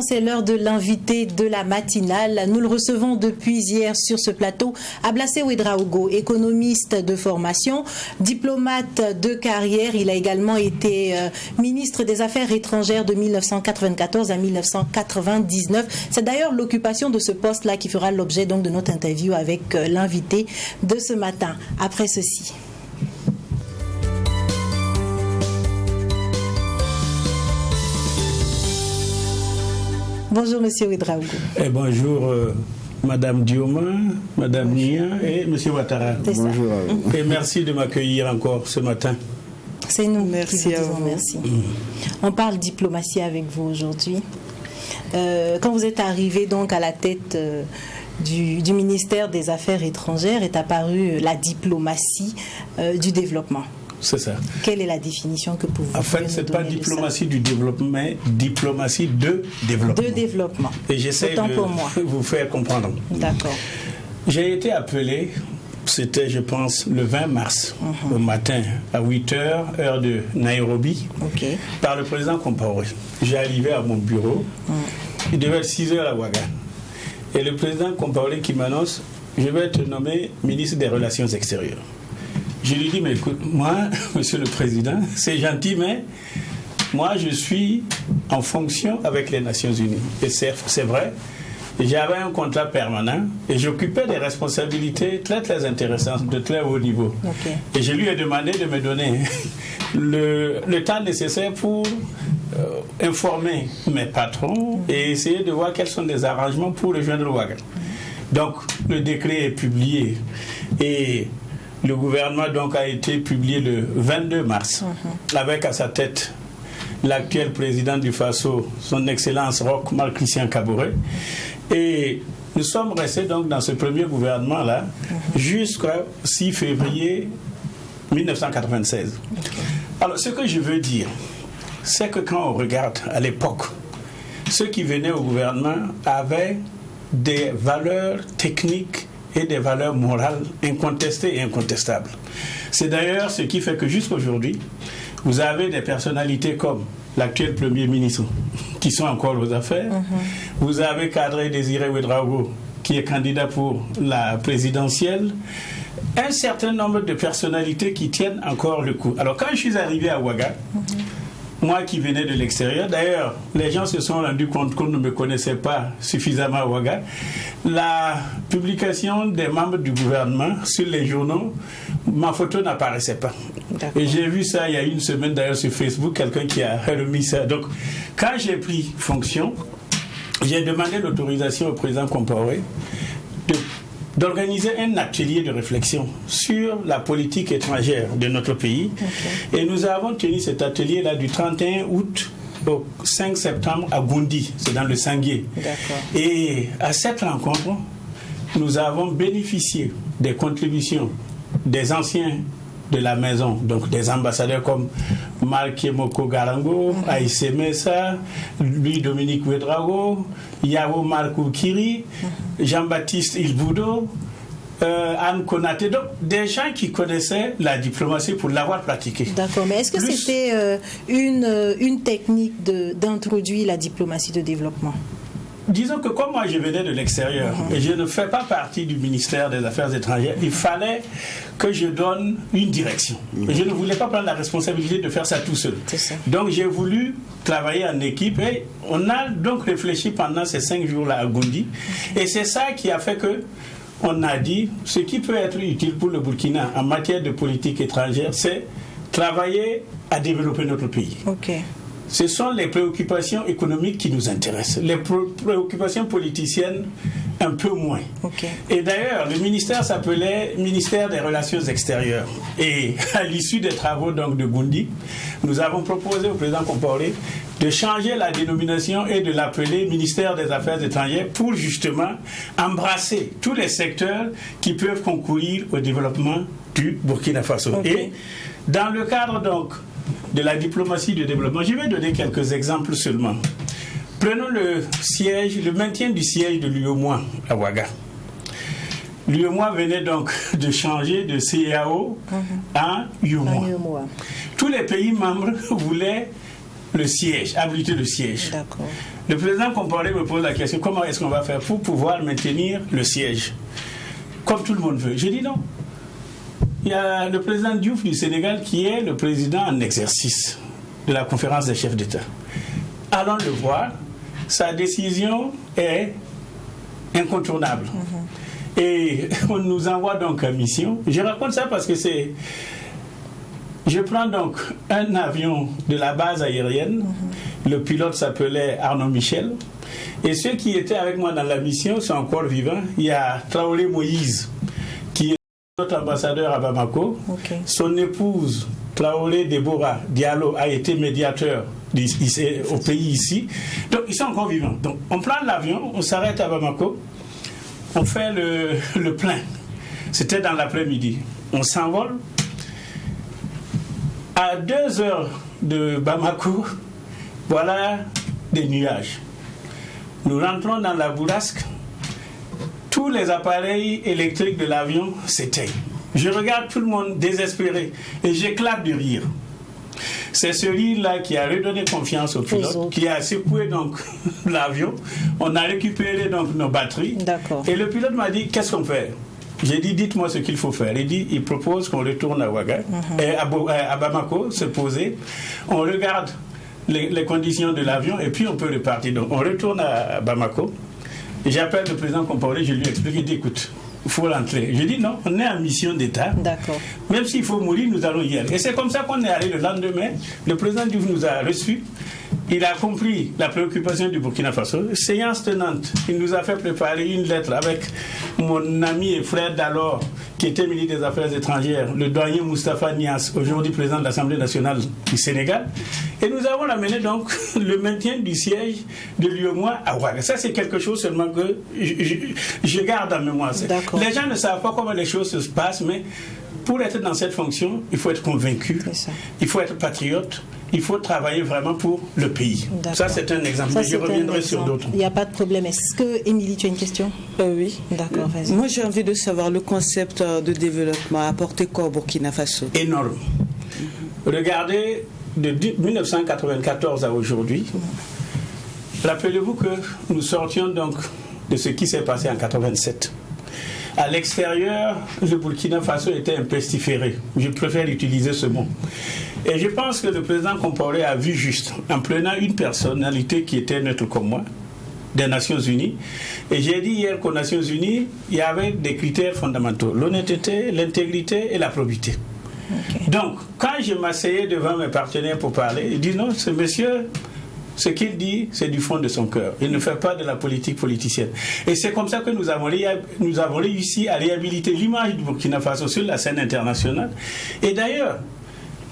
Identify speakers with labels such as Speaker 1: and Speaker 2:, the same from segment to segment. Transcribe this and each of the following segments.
Speaker 1: c'est l'heure de l'invité de la matinale. Nous le recevons depuis hier sur ce plateau. Ablassé Ouedraogo, économiste de formation, diplomate de carrière. Il a également été ministre des Affaires étrangères de 1994 à 1999. C'est d'ailleurs l'occupation de ce poste-là qui fera l'objet donc de notre interview avec l'invité de ce matin. Après ceci. Bonjour Monsieur Ouedraogo.
Speaker 2: Et bonjour Madame Dioma, Madame Nia et Monsieur Ouattara.
Speaker 3: Bonjour à vous.
Speaker 2: Et merci de m'accueillir encore ce matin.
Speaker 1: C'est nous
Speaker 3: merci
Speaker 1: qui vous disons merci. On parle diplomatie avec vous aujourd'hui. Quand vous êtes arrivé donc à la tête du ministère des Affaires étrangères, est apparue la diplomatie du développement.
Speaker 2: C'est ça.
Speaker 1: Quelle est la définition que vous pouvez
Speaker 2: En fait, ce n'est pas diplomatie du développement, mais diplomatie de développement.
Speaker 1: De développement.
Speaker 2: Et j'essaie de vous faire comprendre.
Speaker 1: D'accord.
Speaker 2: J'ai été appelé, c'était je pense le 20 mars, au matin, à 8h, heure de Nairobi, par le président Compaoré. J'ai arrivé à mon bureau, il devait être 6h à Ouaga. Et le président Compaoré qui m'annonce, je vais te nommer ministre des Relations extérieures. Je lui dis, mais écoute, moi, monsieur le président, c'est gentil, mais moi, je suis en fonction avec les Nations Unies. Et c'est vrai, j'avais un contrat permanent et j'occupais des responsabilités très, très intéressantes, de très haut niveau. Et je lui ai demandé de me donner le temps nécessaire pour informer mes patrons et essayer de voir quels sont les arrangements pour rejoindre le Ouaga. Donc, le décret est publié et le gouvernement donc a été publié le 22 mars, avec à sa tête l'actuel président du Faso, son Excellence Roch Marc Christian Kaboré. Et nous sommes restés donc dans ce premier gouvernement-là jusqu'au 6 février 1996. Alors ce que je veux dire, c'est que quand on regarde à l'époque, ceux qui venaient au gouvernement avaient des valeurs techniques et des valeurs morales incontestées et incontestables. C'est d'ailleurs ce qui fait que jusqu'aujourd'hui, vous avez des personnalités comme l'actuel Premier ministre qui sont encore aux affaires. Vous avez Kadri Désiré Ouedraogo qui est candidat pour la présidentielle. Un certain nombre de personnalités qui tiennent encore le coup. Alors quand je suis arrivé à Ouaga, moi qui venais de l'extérieur, d'ailleurs, les gens se sont rendus compte qu'on ne me connaissait pas suffisamment à Ouaga. La publication des membres du gouvernement sur les journaux, ma photo n'apparaissait pas. Et j'ai vu ça il y a une semaine d'ailleurs sur Facebook, quelqu'un qui a remis ça. Donc, quand j'ai pris fonction, j'ai demandé l'autorisation au président Compaoré d'organiser un atelier de réflexion sur la politique étrangère de notre pays. Et nous avons tenu cet atelier-là du 31 août au 5 septembre à Goundi, c'est dans le Sangué. Et à cette rencontre, nous avons bénéficié des contributions des anciens de la maison, donc des ambassadeurs comme Marc Moko Garango, Aïssé Messa, Louis-Dominique Ouedraogo, Yao Markou Kiri, Jean-Baptiste Ilboudo, Anne Konaté, donc des gens qui connaissaient la diplomatie pour l'avoir pratiquée.
Speaker 1: D'accord, mais est-ce que c'était une technique d'introduire la diplomatie de développement?
Speaker 2: Disons que comme moi je venais de l'extérieur et je ne fais pas partie du ministère des Affaires étrangères, il fallait que je donne une direction. Et je ne voulais pas prendre la responsabilité de faire ça tout seul. Donc j'ai voulu travailler en équipe et on a donc réfléchi pendant ces 5 jours-là à Goundi. Et c'est ça qui a fait que on a dit ce qui peut être utile pour le Burkina en matière de politique étrangère, c'est travailler à développer notre pays. Ce sont les préoccupations économiques qui nous intéressent. Les préoccupations politiciennes, un peu moins. Et d'ailleurs, le ministère s'appelait Ministère des Relations extérieures. Et à l'issue des travaux donc, de Goundi, nous avons proposé au président Compaoré de changer la dénomination et de l'appeler Ministère des Affaires étrangères pour justement embrasser tous les secteurs qui peuvent concourir au développement du Burkina Faso. Et dans le cadre donc de la diplomatie de développement, je vais donner quelques exemples seulement. Prenons le maintien du siège de l'UEMOA à Ouaga. L'UEMOA venait donc de changer de CEAO à UEMOA. Tous les pays membres voulaient le siège, habiliter le siège.
Speaker 1: D'accord.
Speaker 2: Le président Compaoré me pose la question, comment est-ce qu'on va faire pour pouvoir maintenir le siège comme tout le monde veut? J'ai dit non. Il y a le président Diouf du Sénégal qui est le président en exercice de la conférence des chefs d'État. Allons le voir. Sa décision est incontournable. Et on nous envoie donc en mission. Je raconte ça parce que c'est... Je prends donc un avion de la base aérienne. Le pilote s'appelait Arnaud Michel. Et ceux qui étaient avec moi dans la mission sont encore vivants. Il y a Traoré Moïse, qui est notre ambassadeur à Bamako. Okay. Son épouse, Traoré Deborah Diallo, a été médiateur au pays ici. Donc, ils sont encore vivants. Donc, on prend l'avion, on s'arrête à Bamako, on fait le plein. C'était dans l'après-midi. On s'envole. À 2 heures de Bamako, voilà des nuages. Nous rentrons dans la bourrasque. Tous les appareils électriques de l'avion s'éteignent. Je regarde tout le monde désespéré et j'éclate de rire. C'est ce rire-là qui a redonné confiance au pilote, qui a secoué donc l'avion. On a récupéré donc nos batteries. D'accord. Et le pilote m'a dit, qu'est-ce qu'on fait? J'ai dit, dites-moi ce qu'il faut faire. Il propose qu'on retourne à Ouaga, à Bamako, se poser. On regarde les conditions de l'avion et puis on peut repartir. Donc on retourne à Bamako. J'appelle le président Compaoré, je lui explique, il dit, écoute, il faut rentrer. Je dis non, on est en mission d'État. D'accord. Même s'il faut mourir, nous allons y aller. Et c'est comme ça qu'on est allé le lendemain. Le président Diouf nous a reçus. Il a compris la préoccupation du Burkina Faso. Séance tenante, il nous a fait préparer une lettre avec mon ami et frère d'alors, qui était ministre des Affaires étrangères, le doyen Moustapha Niasse, aujourd'hui président de l'Assemblée nationale du Sénégal. Et nous avons amené donc le maintien du siège de l'UEMOA à Ouaga. Ça, c'est quelque chose seulement que je garde en mémoire. Les gens ne savent pas comment les choses se passent, mais pour être dans cette fonction, il faut être convaincu, il faut être patriote, il faut travailler vraiment pour le pays. Ça, c'est un exemple. Mais je reviendrai sur d'autres.
Speaker 1: Il n'y a pas de problème. Est-ce que, Émilie, tu as une question?
Speaker 3: Oui. D'accord, vas-y. Moi, j'ai envie de savoir le concept de développement a apporté quoi au Burkina Faso?
Speaker 2: Énorme. Regardez, de 1994 à aujourd'hui, rappelez-vous que nous sortions donc de ce qui s'est passé en 87. À l'extérieur, le Burkina Faso était un pestiféré. Je préfère utiliser ce mot. Et je pense que le président Compaoré a vu juste, en prenant une personnalité qui était neutre comme moi, des Nations Unies. Et j'ai dit hier qu'aux Nations Unies, il y avait des critères fondamentaux. L'honnêteté, l'intégrité et la probité. Okay. Donc, quand je m'asseyais devant mes partenaires pour parler, ils disent non, ce monsieur... Ce qu'il dit, c'est du fond de son cœur. Il ne fait pas de la politique politicienne. Et c'est comme ça que nous avons réussi à réhabiliter l'image du Burkina Faso sur la scène internationale. Et d'ailleurs,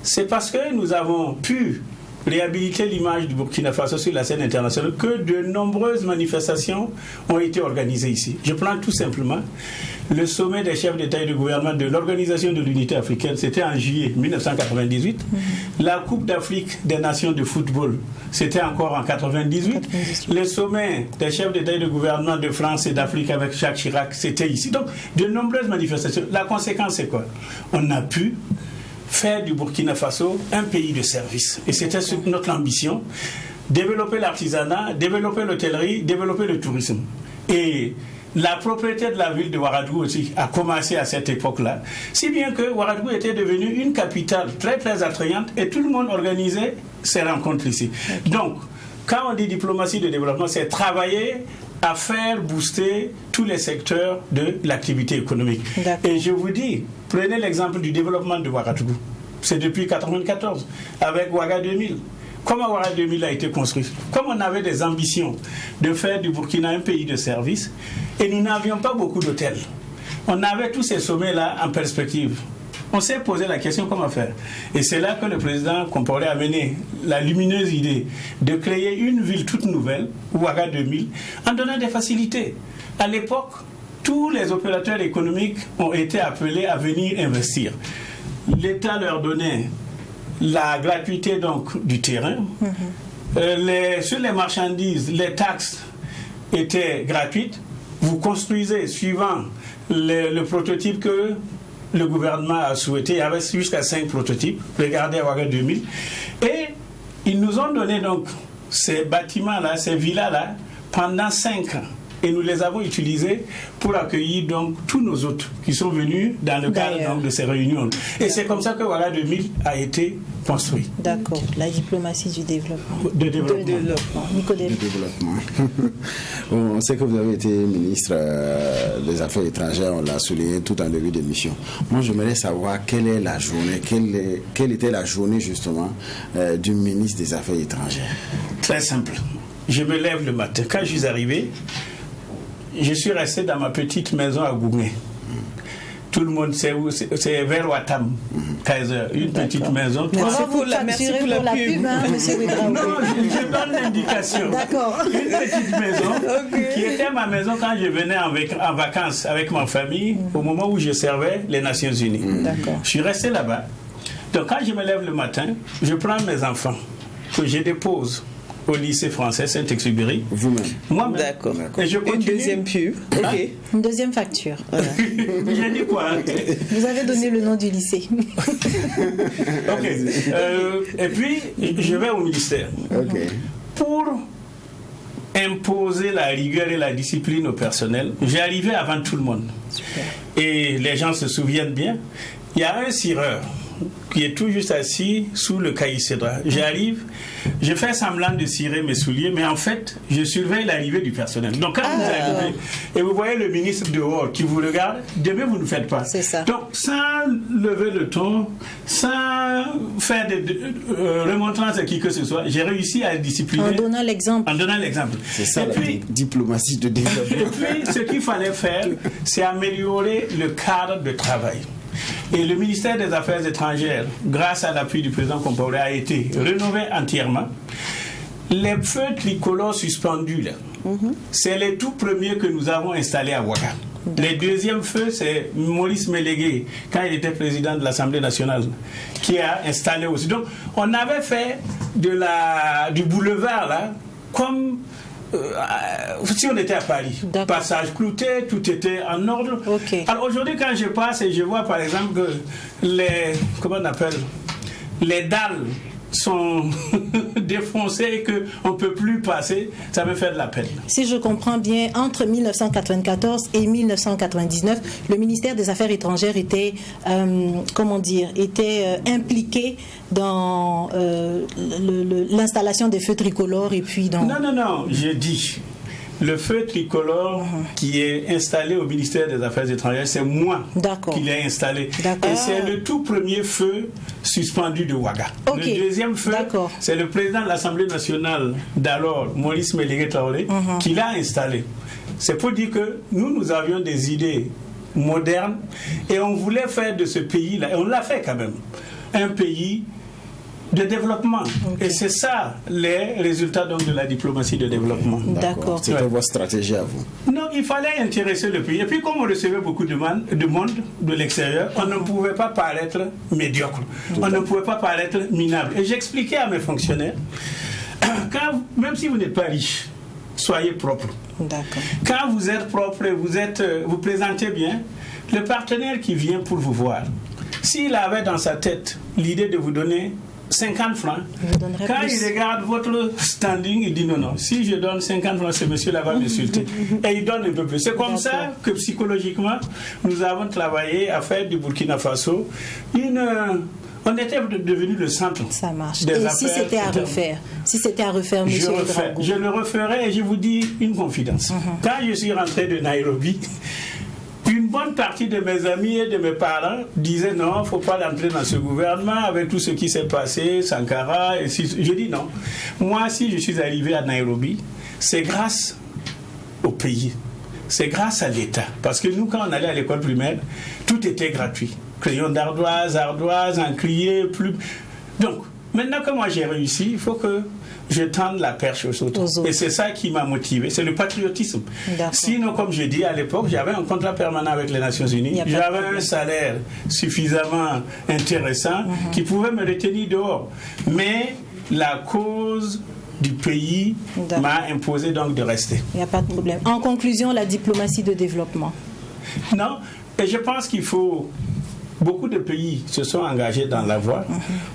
Speaker 2: c'est parce que nous avons pu réhabiliter l'image du Burkina Faso sur la scène internationale que de nombreuses manifestations ont été organisées ici. Je prends tout simplement le sommet des chefs d'État et de gouvernement de l'Organisation de l'Unité africaine, c'était en juillet 1998. La Coupe d'Afrique des Nations de football, c'était encore en 1998. Le sommet des chefs d'État et de gouvernement de France et d'Afrique avec Jacques Chirac, c'était ici. Donc, de nombreuses manifestations. La conséquence, c'est quoi? On a pu faire du Burkina Faso un pays de service. Et c'était notre ambition. Développer l'artisanat, développer l'hôtellerie, développer le tourisme. Et la propriété de la ville de Ouagadougou aussi a commencé à cette époque-là. Si bien que Ouagadougou était devenue une capitale très très attrayante et tout le monde organisait ses rencontres ici. Donc, quand on dit diplomatie de développement, c'est travailler à faire booster tous les secteurs de l'activité économique. Et je vous dis, prenez l'exemple du développement de Ouagadougou. C'est depuis 1994, avec Ouaga 2000. Comment Ouaga 2000 a été construit? Comme on avait des ambitions de faire du Burkina un pays de service, et nous n'avions pas beaucoup d'hôtels. On avait tous ces sommets-là en perspective. On s'est posé la question comment faire. Et c'est là que le président Compaoré a mené la lumineuse idée de créer une ville toute nouvelle, Ouaga 2000, en donnant des facilités. À l'époque, tous les opérateurs économiques ont été appelés à venir investir. L'État leur donnait la gratuité donc du terrain. Sur les marchandises, les taxes étaient gratuites. Vous construisez suivant le prototype que le gouvernement a souhaité. Il y avait jusqu'à 5 prototypes. Regardez à Ouaga 2000. Et ils nous ont donné donc ces bâtiments-là, ces villas-là, pendant 5 ans. Et nous les avons utilisés pour accueillir donc tous nos hôtes qui sont venus dans le cadre donc, de ces réunions. Et c'est comme ça que Ouaga 2000 a été construit.
Speaker 1: D'accord, la diplomatie du développement.
Speaker 2: De développement.
Speaker 1: Nicodème.
Speaker 4: De développement. Bon, on sait que vous avez été ministre des Affaires étrangères, on l'a souligné tout en début d'émission. Moi, j'aimerais savoir quelle est la journée, quelle était la journée justement du ministre des Affaires étrangères.
Speaker 2: Très simple. Je me lève le matin. Quand je suis arrivé, je suis resté dans ma petite maison à Goumé. Tout le monde sait où, c'est vers Ouattam, Kaiser, une petite maison.
Speaker 3: Merci pour la pub,
Speaker 1: hein, monsieur Ouedraogo.
Speaker 2: Non, je donne l'indication.
Speaker 1: D'accord.
Speaker 2: Une petite maison qui était ma maison quand je venais en vacances avec ma famille au moment où je servais les Nations Unies.
Speaker 1: D'accord.
Speaker 2: Je suis resté là-bas. Donc quand je me lève le matin, je prends mes enfants que je dépose au lycée français Saint-Exupéry.
Speaker 4: Vous-même?
Speaker 2: Moi-même.
Speaker 3: D'accord.
Speaker 2: Et je continue.
Speaker 3: Une deuxième pub. Ok.
Speaker 1: Une deuxième facture.
Speaker 3: Voilà.
Speaker 2: J'ai dit quoi?
Speaker 1: Vous avez donné le nom du lycée.
Speaker 2: Ok. Et puis, je vais au ministère.
Speaker 4: Ok.
Speaker 2: Pour imposer la rigueur et la discipline au personnel, j'ai arrivé avant tout le monde.
Speaker 1: Super.
Speaker 2: Et les gens se souviennent bien. Il y a un cireur qui est tout juste assis sous le caïcédra. J'arrive, je fais semblant de cirer mes souliers, mais en fait, je surveille l'arrivée du personnel. Donc quand vous arrivez et vous voyez le ministre dehors qui vous regarde, demain vous ne faites pas.
Speaker 1: C'est ça.
Speaker 2: Donc sans lever le ton, sans faire de remontrances à qui que ce soit, j'ai réussi à discipliner.
Speaker 1: En donnant l'exemple.
Speaker 2: En donnant l'exemple.
Speaker 4: C'est ça
Speaker 2: et
Speaker 4: la
Speaker 2: puis,
Speaker 4: diplomatie de développement.
Speaker 2: et puis, ce qu'il fallait faire, c'est améliorer le cadre de travail. Et le ministère des Affaires étrangères, grâce à l'appui du président Compaoré, a été rénové entièrement. Les feux tricolores suspendus, là, c'est les tout premiers que nous avons installés à Ouaga. Les deuxièmes feux, c'est Maurice Mélégué, quand il était président de l'Assemblée nationale, qui a installé aussi. Donc, on avait fait du boulevard, là, comme si on était à Paris. Passage clouté, tout était en ordre.
Speaker 1: Okay.
Speaker 2: Alors aujourd'hui, quand je passe et je vois par exemple que les dalles sont défoncées et qu'on ne peut plus passer, ça me fait de la peine.
Speaker 1: Si je comprends bien, entre 1994 et 1999, le ministère des Affaires étrangères était, impliqué dans l'installation des feux tricolores et puis dans...
Speaker 2: Non, je dis... Le feu tricolore qui est installé au ministère des Affaires étrangères, c'est moi qui l'ai installé. Et c'est le tout premier feu suspendu de Ouaga. Le deuxième feu, c'est le président de l'Assemblée nationale d'alors, Maurice Mélégué Traoré, qui l'a installé. C'est pour dire que nous avions des idées modernes et on voulait faire de ce pays-là, et on l'a fait quand même, un pays de développement. Et c'est ça les résultats donc, de la diplomatie de développement.
Speaker 1: D'accord.
Speaker 4: C'était votre stratégie à vous?
Speaker 2: Non, il fallait intéresser le pays. Et puis comme on recevait beaucoup de monde de l'extérieur, on ne pouvait pas paraître médiocre. On ne pouvait pas paraître minable. Et j'expliquais à mes fonctionnaires, même si vous n'êtes pas riche, soyez propre.
Speaker 1: D'accord.
Speaker 2: Quand vous êtes propre et vous présentez bien, le partenaire qui vient pour vous voir, s'il avait dans sa tête l'idée de vous donner 50 francs, quand il regarde votre standing, il dit non, si je donne 50 francs, ce monsieur-là va m'insulter. Et il donne un peu plus. C'est comme ça que psychologiquement, nous avons travaillé à faire du Burkina Faso on était devenu le centre.
Speaker 1: Ça marche.
Speaker 2: Des
Speaker 1: et
Speaker 2: affaires,
Speaker 1: si c'était à refaire, monsieur Ouedraogo.
Speaker 2: Je le referai et je vous dis une confidence. Quand je suis rentré de Nairobi, une bonne partie de mes amis et de mes parents disaient non, il ne faut pas entrer dans ce gouvernement avec tout ce qui s'est passé, Sankara. Et si... Je dis non. Moi, si je suis arrivé à Nairobi, c'est grâce au pays. C'est grâce à l'État. Parce que nous, quand on allait à l'école primaire, tout était gratuit. Crayon d'ardoise, encrier, plume. Donc, maintenant que moi j'ai réussi, il faut que je tende la perche aux autres. Et c'est ça qui m'a motivé, c'est le patriotisme. Sinon, comme je dis, à l'époque, j'avais un contrat permanent avec les Nations Unies, j'avais un salaire suffisamment intéressant qui pouvait me retenir dehors. Mais la cause du pays m'a imposé donc de rester.
Speaker 1: Il n'y a pas de problème. En conclusion, la diplomatie de développement.
Speaker 2: Non, et je pense qu'il faut beaucoup de pays se sont engagés dans la voie.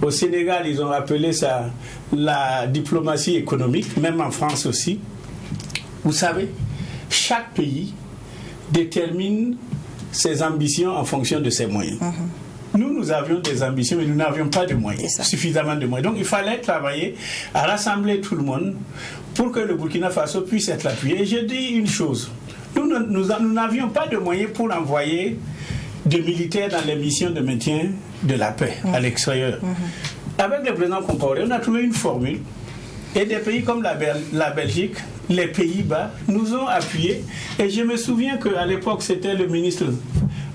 Speaker 2: Au Sénégal, ils ont appelé ça la diplomatie économique, même en France aussi. Vous savez, chaque pays détermine ses ambitions en fonction de ses moyens. Nous avions des ambitions, mais nous n'avions pas de moyens, suffisamment de moyens. Donc il fallait travailler à rassembler tout le monde pour que le Burkina Faso puisse être appuyé. Et je dis une chose, nous n'avions pas de moyens pour envoyer des militaires dans les missions de maintien de la paix à l'extérieur. Avec le président Compaoré, on a trouvé une formule, et des pays comme la Belgique, les Pays-Bas nous ont appuyés. Et je me souviens qu'à l'époque, c'était le ministre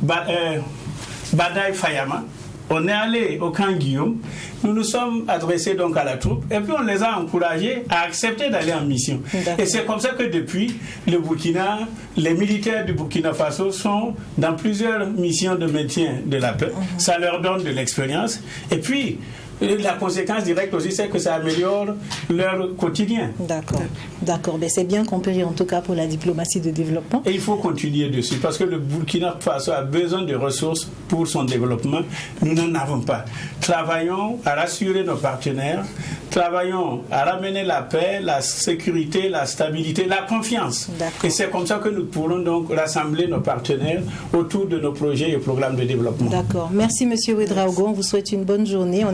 Speaker 2: Badaï Fayama. On est allé au camp Guillaume, nous nous sommes adressés donc à la troupe et puis on les a encouragés à accepter d'aller en mission. Et c'est comme ça que depuis le Burkina, les militaires du Burkina Faso sont dans plusieurs missions de maintien de la paix. Ça leur donne de l'expérience. Et puis, la conséquence directe aussi, c'est que ça améliore leur quotidien.
Speaker 1: D'accord. Mais c'est bien compris en tout cas pour la diplomatie de développement.
Speaker 2: Et il faut continuer dessus parce que le Burkina Faso a besoin de ressources pour son développement. Nous n'en avons pas. Travaillons à rassurer nos partenaires. Travaillons à ramener la paix, la sécurité, la stabilité, la confiance. Et c'est comme ça que nous pourrons donc rassembler nos partenaires autour de nos projets et programmes de développement.
Speaker 1: D'accord. Merci Monsieur Ouedraogo. On vous souhaite une bonne journée.